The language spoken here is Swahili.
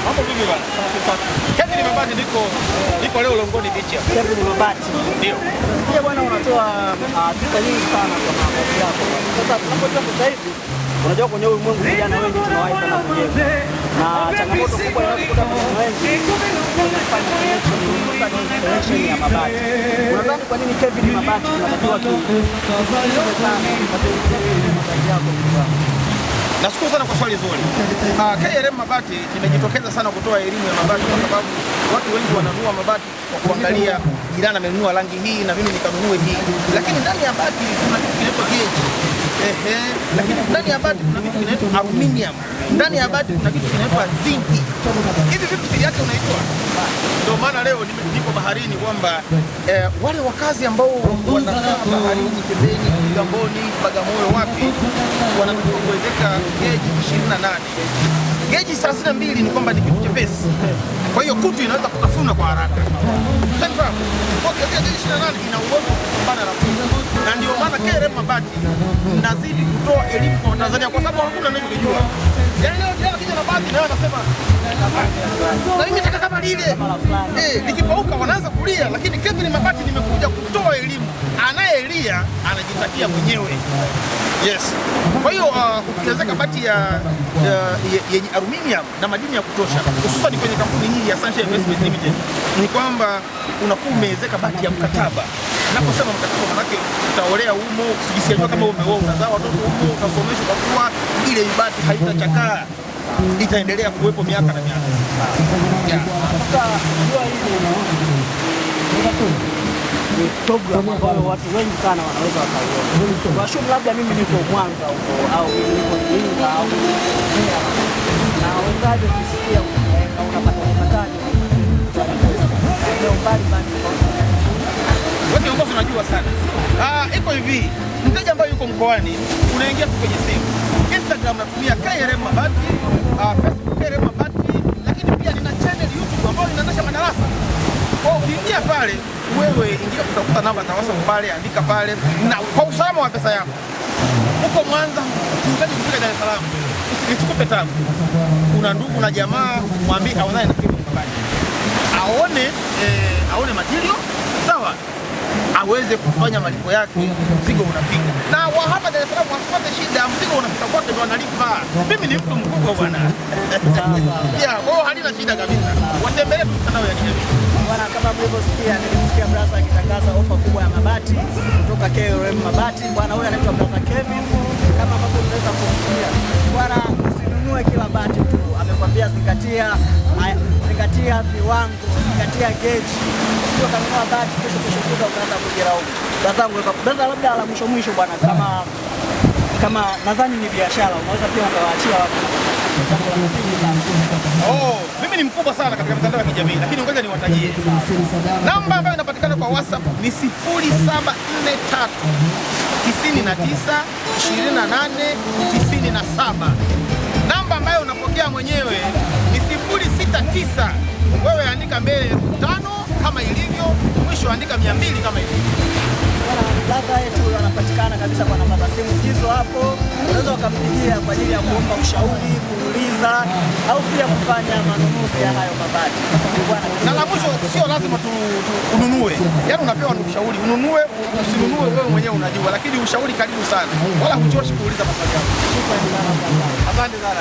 Hapo vipi bwana? Kevin Mabati niko leo Longoni Beach hapa. Kevin Mabati. Ndio. Nasikia bwana unatoa sifa nyingi sana kwa mabati yako. Sasa tunapotoka sasa hivi unajua kwenye ulimwengu vijana wengi tunawahi sana kujenga. Na changamoto kubwa inayokuta kwa vijana wengi kufanya connection ya mabati. Unadhani kwa nini Kevin Mabati tunatakiwa tu sana kupata mabati yako kwa? Nashukuru sana kwa swali zuri. KRM Mabati imejitokeza sana kutoa elimu ya mabati kwa sababu watu wengi wananunua mabati kwa kuangalia jirani amenunua rangi hii na mimi nikanunue hii. Lakini ndani ya bati kuna kitu kinaitwa gauge. Lakini ndani ya bati kuna kitu kinaitwa aluminium. Ndani ya bati kuna kitu kinaitwa zinc. Hivi vitu siri yake unaitwa. Ndio maana leo niko baharini kwamba wale wakazi ambao wanakaa baharini pembeni, Kigamboni, Bagamoyo wapi wanatakiwa kuwezeka geji 28. Geji 32 ni kwamba ni kitu chepesi. Kwa hiyo kutu inaweza kutafuna kwa haraka. Tunafahamu. Kwa hiyo geji 28 ina uwezo wa kupambana na kutu. Na ndio maana KRM Mabati nazidi kutoa elimu kwa Tanzania kwa sababu hakuna anayejua. Yaani leo kijana na bati naye anasema na mimi nataka kama lile. Nikipauka wanaanza kulia, lakini Kevin Mabati nimekuja kutoa elimu. Anayelia anajitakia mwenyewe. Yes. Kwa hiyo ukiwezeka bati yenye aluminium na madini ya kutosha, hususan kwenye kampuni hii ya Sunshine Investment Limited, ni kwamba unakuwa umewezeka bati ya mkataba. Naposema mkataba manake utaolea humo, usijisikie kama umeoa, unazaa watoto humo, utasomeshwa kwa kuwa ile bati haitachakaa. Itaendelea kuwepo miaka na miaka. Sasa unajua hii ni program ambayo watu wengi sana wanaweza wakaiona. Kwa shule labda mimi niko Mwanza huko au niko Iringa au na wenzaje kusikia unapata mataji. Ndio mbali. Wote ambao tunajua sana. Iko hivi, mteja ambaye yuko mkoani unaingia kwenye simu. Instagram natumia KRM Mabati, Facebook KRM Mabati, lakini pia nina channel YouTube ambayo inaonyesha madarasa. Kwa hiyo ukiingia pale, wewe ingia utakuta namba za WhatsApp pale, andika pale na kwa usalama wa pesa yako. Uko Mwanza, unataka kufika Dar es Salaam, usikupe tabu. Kuna ndugu na jamaa mwambie aonane na KRM Mabati. Aone material, sawa? Aweze kufanya malipo yake, mzigo unafika. Na wa hapa Dar es Salaam wasipate shida, mzigo unafika kwake ndio analipa. Mimi ni mtu mkubwa bwana. Kwa hiyo halina shida kabisa. Watembelee mitandao ya kijamii. Bwana, kama mlivyosikia, nilisikia brother akitangaza ofa kubwa ya mabati kutoka KRM Mabati. Bwana huyu anaitwa brother Kevin. Kama ambavyo unaweza kumsikia. Bwana, usinunue kila bati tu. Amekwambia zingatia viwango, zingatia gauge. Sio kanunua bati kesho kuta ukaanza kujiraumu. Brother, labda la mwisho bwana, kama nadhani ni biashara, unaweza pia ukawaachia watu. Mimi ni mkubwa sana katika mitandao ya kijamii, lakini ngoja niwatajie. Namba ambayo inapatikana kwa WhatsApp ni 0743 99 28 97. Namba ambayo unapokea mwenyewe ni 069. Wewe andika mbele 5 kama ilivyo, mwisho andika 200 kama ilivyo. Ladha yetu anapatikana kabisa kwa namba za simu hizo hapo. Unaweza ukampigia kwa ajili ya kuomba ushauri, kuuliza au pia kufanya manunuzi ya hayo mabati. Na la mwisho, sio lazima ununue. Yaani unapewa ushauri, ununue, usinunue wewe mwenyewe unajua, lakini ushauri karibu sana. Wala huchoshi kuuliza maswali yako. Shukrani sana. Asante sana.